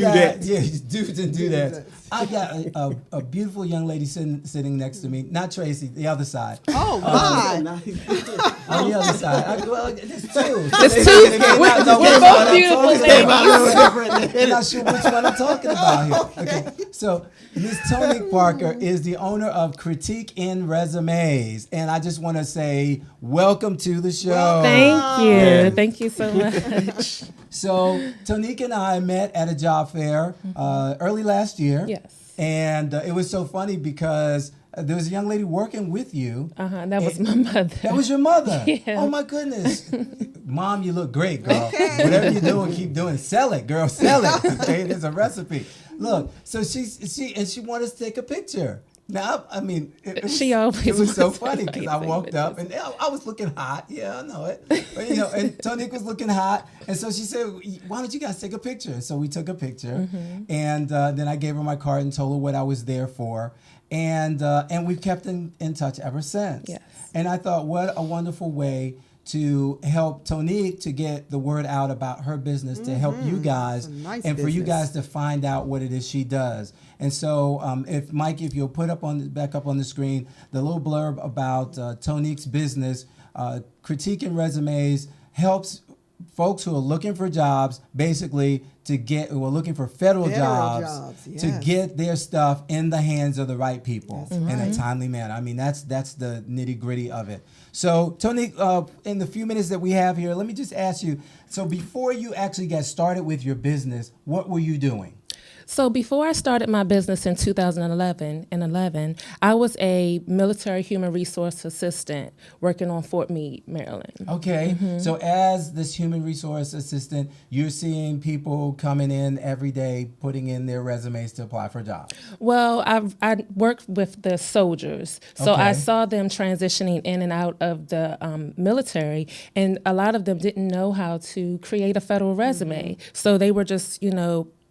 that. Yeah, dudes and do that. I got a beautiful young lady sitting next to me, not Tracy, the other side. Oh, my. On the other side. There's two. There's two. We're both beautiful ladies. They're not sure which one I'm talking about here. Okay, so Ms. Tonique Parker is the owner of Critique in Resumes, and I just want to say welcome to the show. Thank you. Thank you so much. So Tonique and I met at a job fair early last year. Yes. And it was so funny because there was a young lady working with you. That was my mother. That was your mother? Yeah. Oh, my goodness. Mom, you look great, girl. Whatever you're doing, keep doing. Sell it, girl. Sell it. Okay, there's a recipe. Look, so she wanted us to take a picture. Now, I mean, She always it was so wants to funny because I take walked up and pictures. I was looking hot. Yeah, I know it. But, and Tonique was looking hot. And so she said, why don't you guys take a picture? So we took a picture. And then I gave her my card and told her what I was there for. And we've kept in touch ever since. Yes. And I thought, what a wonderful way to help Tonique to get the word out about her business, to help you guys, nice and for you business. guys to find out what it is she does. And so, if Mike, if you'll put back up on the screen the little blurb about Tonique's business, Critique in Resumes helps folks who are looking for jobs, basically who are looking for federal jobs yes. to get their stuff in the hands of the right people in a timely manner. I mean, that's the nitty gritty of it. So, Tony, in the few minutes that we have here, let me just ask you. So, before you actually got started with your business, what were you doing? So before I started my business in 2011, I was a military human resource assistant working on Fort Meade, Maryland. Okay, so as this human resource assistant, you're seeing people coming in every day, putting in their resumes to apply for jobs. Well, I worked with the soldiers, so I saw them transitioning in and out of the military, and a lot of them didn't know how to create a federal resume, so they were just,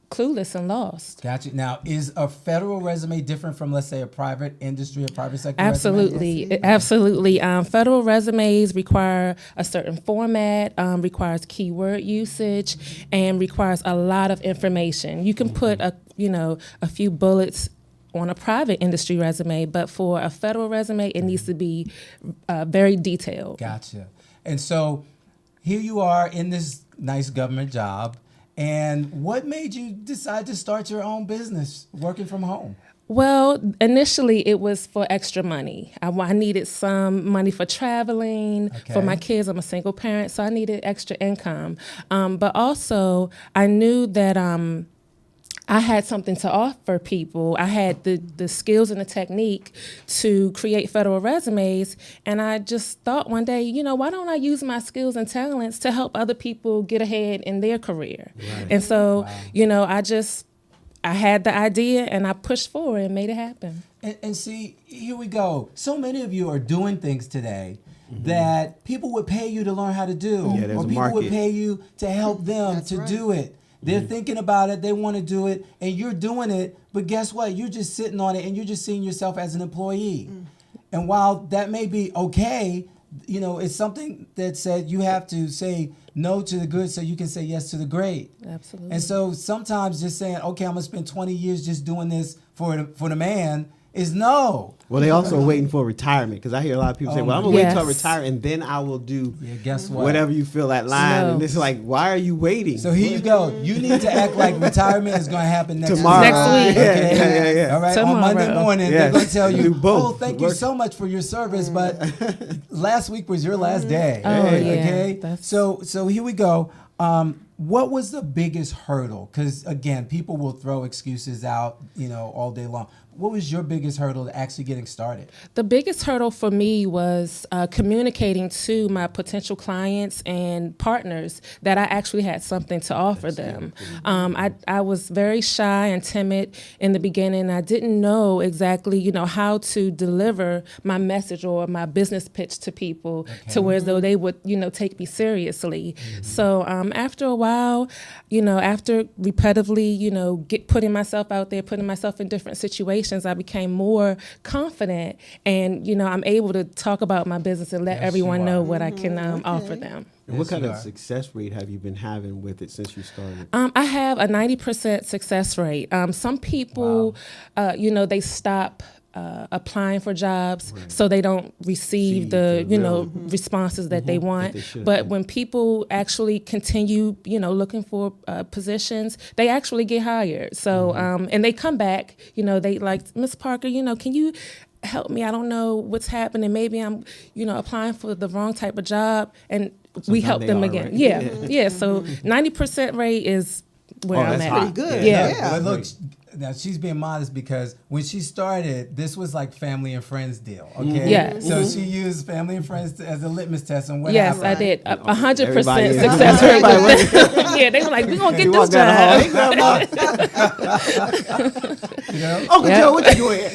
clueless and lost. Gotcha. Now, is a federal resume different from, let's say, a private industry, a private sector Absolutely. resume? Absolutely. Federal resumes require a certain format, requires keyword usage, and requires a lot of information. You can put a few bullets on a private industry resume, but for a federal resume, it needs to be very detailed. Gotcha. And so here you are in this nice government job. And what made you decide to start your own business working from home? Well, initially it was for extra money. I needed some money for traveling, for my kids. I'm a single parent, so I needed extra income. But also, I knew that I had something to offer people. I had the skills and the technique to create federal resumes, and I just thought one day, why don't I use my skills and talents to help other people get ahead in their career? Right. And so, I had the idea, and I pushed forward and made it happen. And see, here we go. So many of you are doing things today that people would pay you to learn how to do, or people would pay you to help them do it. They're thinking about it, they want to do it, and you're doing it, but guess what? You're just sitting on it, and you're just seeing yourself as an employee. And while that may be okay, it's something that said you have to say no to the good so you can say yes to the great. Absolutely. And so sometimes just saying, okay, I'm going to spend 20 years just doing this for the man is no. Well, they also waiting for retirement, because I hear a lot of people say, well, I'm going to wait until I retire and then I will do guess what? Whatever you feel that line. And it's like, why are you waiting? So here you go. You need to act like retirement is going to happen tomorrow. Next week. Okay? Yeah. All right. Tomorrow. On Monday morning, they're going to tell you, thank you Work. so much for your service, but last week was your last day. Oh, Okay. Yeah, so here we go. What was the biggest hurdle? Because again, people will throw excuses out, all day long. What was your biggest hurdle to actually getting started? The biggest hurdle for me was communicating to my potential clients and partners that I actually had something to offer them. I was very shy and timid in the beginning. I didn't know exactly, how to deliver my message or my business pitch to people to where as though they would, take me seriously. So after a while, after repetitively, putting myself out there, putting myself in different situations, I became more confident, and I'm able to talk about my business and let everyone know what I can offer them. And what kind of success rate have you been having with it since you started? I have a 90% success rate. Some people, they stop applying for jobs, so they don't receive the responses that they want. But when people actually continue, looking for positions, they actually get hired. So and they come back. They like, Miss Parker, can you help me? I don't know what's happening. Maybe I'm, applying for the wrong type of job, and we help them again. Right? Yeah. So 90% rate is where I'm at. Pretty good. Yeah. But look, now she's being modest because when she started, this was like family and friends deal. Okay. Yeah. So she used family and friends as a litmus test on what Yes, happened. I did. 100% success rate. Yeah, they were like, we're going to get this job. Uncle Joe, what you doing?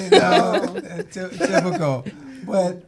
Typical. But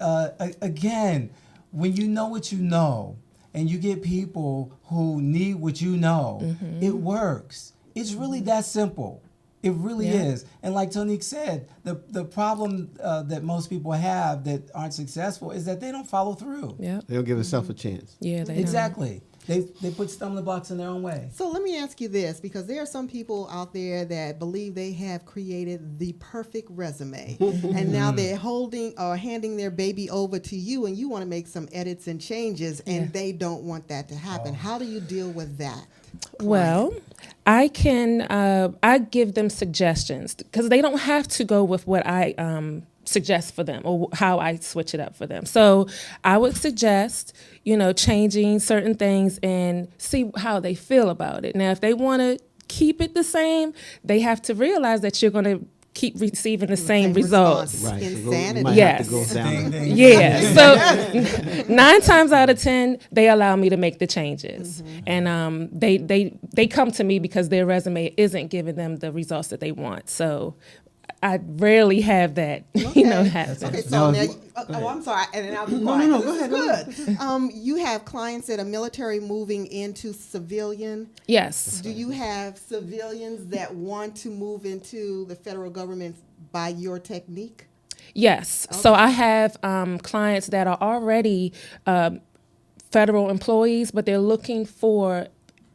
again, when you know what you know, and you get people who need what you know, it works. It's really that simple. It really is. And like Tonique said, the problem that most people have that aren't successful is that they don't follow through. Yeah. They don't give themselves a chance. Yeah, they exactly. they put stumbling blocks in their own way. So let me ask you this, because there are some people out there that believe they have created the perfect resume, and now they're holding or handing their baby over to you, and you want to make some edits and changes, and they don't want that to happen. How do you deal with that? Well, I can I give them suggestions because they don't have to go with what I suggest for them or how I switch it up for them. So I would suggest, changing certain things and see how they feel about it. Now, if they want to keep it the same, they have to realize that you're going to keep receiving the same results. Right. Insanity. Yes. Yeah. So 9 times out of 10, they allow me to make the changes, and they come to me because their resume isn't giving them the results that they want. So I rarely have that, happen. Okay, so now, I'm sorry, and then I'll be quiet. No, go ahead. Good. You have clients that are military moving into civilian. Yes. Do you have civilians that want to move into the federal government by your technique? Yes. Okay. So I have clients that are already federal employees, but they're looking for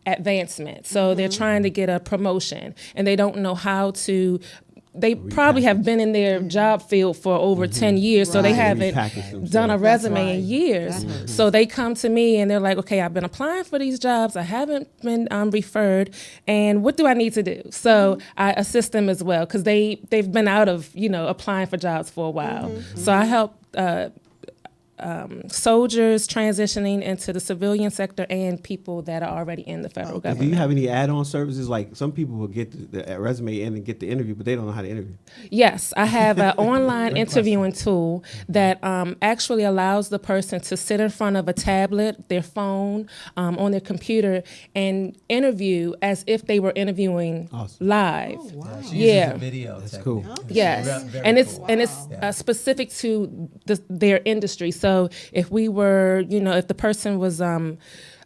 advancement. So they're trying to get a promotion, and they don't know how to. They probably have been in their job field for over 10 years, so they haven't done a resume in years. So they come to me and they're like, okay, I've been applying for these jobs. I haven't been referred, and what do I need to do? So I assist them as well because they've been out of, applying for jobs for a while. So I help soldiers transitioning into the civilian sector and people that are already in the federal government. Do you have any add-on services? Like some people will get the resume in and get the interview, but they don't know how to interview. Yes, I have an online interviewing tool that actually allows the person to sit in front of a tablet, their phone, on their computer, and interview as if they were interviewing live. Oh, wow. She uses a video. That's cool. Yes, and it's specific to their industry. So if we were, if the person was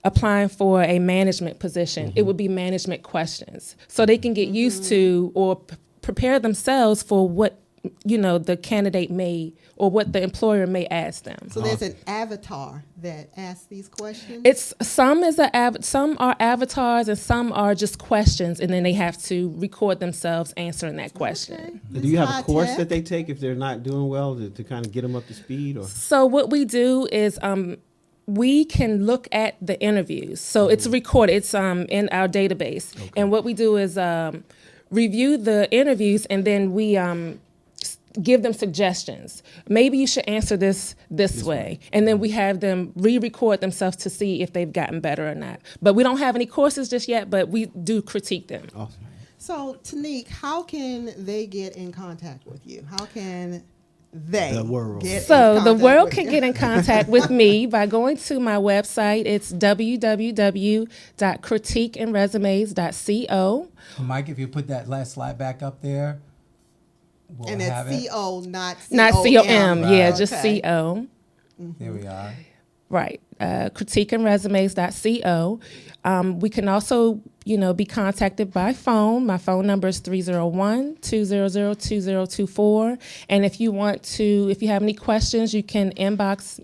applying for a management position, it would be management questions. So they can get used to or prepare themselves for what, the candidate may or what the employer may ask them. So there's an avatar that asks these questions? Some are avatars and some are just questions, and then they have to record themselves answering that question. Okay. Do you have a course that they take if they're not doing well to kind of get them up to speed? Or? So what we do is we can look at the interviews. So it's recorded. It's in our database. Okay. And what we do is review the interviews, and then we give them suggestions. Maybe you should answer this way. And then we have them re-record themselves to see if they've gotten better or not. But we don't have any courses just yet, but we do critique them. Awesome. So, Tanique, how can they get in contact with you? How can the world can get in contact with me by going to my website. It's www.critiqueandresumes.co. Mike, if you put that last slide back up there. And it's C-O, not C-O-M. Not C-O-M, yeah, just C-O. There we are. Right, critiqueandresumes.co. We can also, be contacted by phone. My phone number is 301-200-2024. And if you have any questions, you can inbox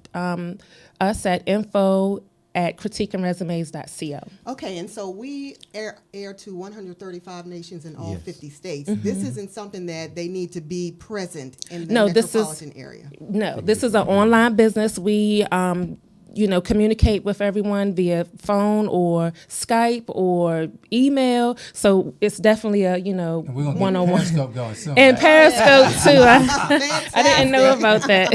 us at info@critiqueandresumes.co. Okay, and so we air to 135 nations in all 50 states. This isn't something that they need to be present in the metropolitan area. No, this is an online business. We communicate with everyone via phone or Skype or email. So it's definitely a, one-on-one. Periscope going soon. And Periscope too. I didn't know about that.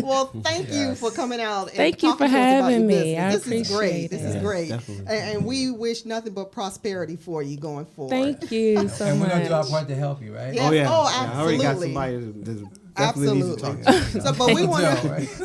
Well, thank you for coming out. And thank you for having me. I appreciate it. This is great. And we wish nothing but prosperity for you going forward. Thank you so much. And we're going to do our part to help you, right? Yes. Oh, yeah. Oh, absolutely. I already got somebody that's absolutely. But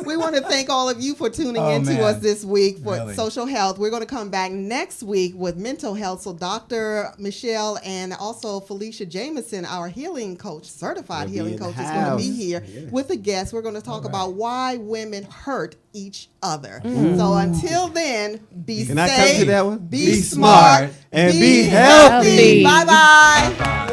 we want to thank all of you for tuning into us this week for social health. We're going to come back next week with mental health. So Dr. Michelle and also Felicia Jameson, our healing coach, certified healing coach, is going to be here with a guest. We're going to talk about why women hurt each other. So until then, be safe. Can I come to that one? Be smart and be healthy. Bye-bye.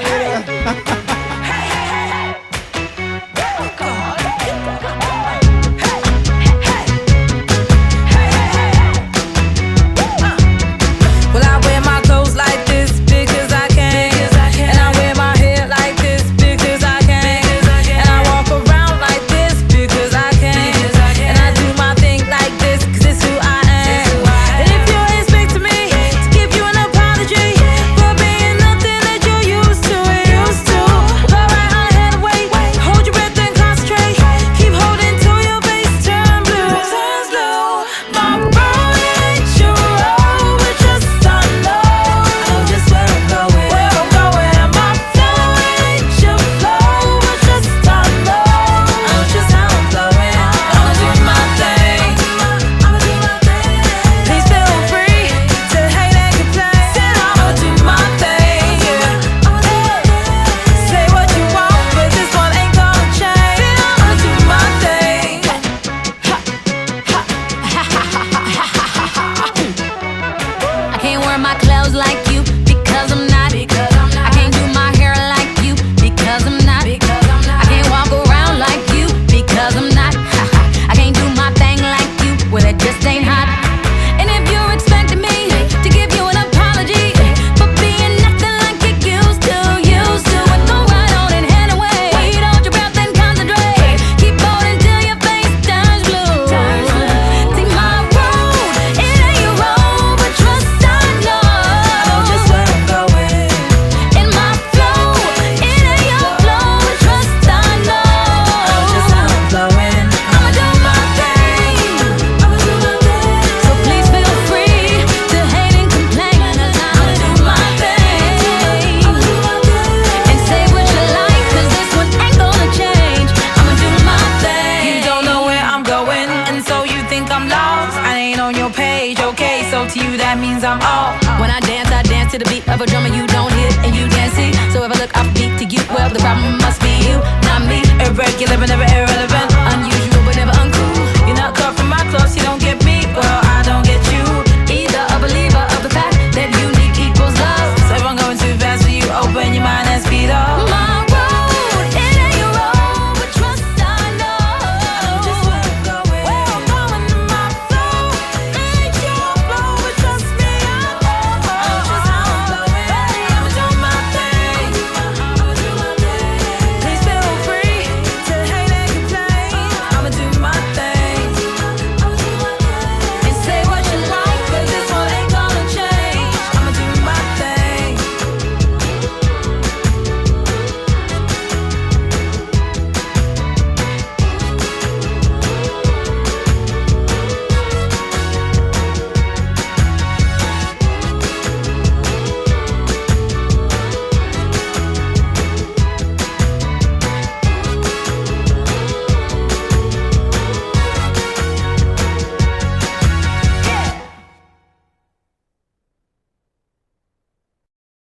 means I'm off. When I dance to the beat of a drum and you don't hit and you dance it. So if I look off beat to you, well, the problem must be you, not me. Irregular, never error.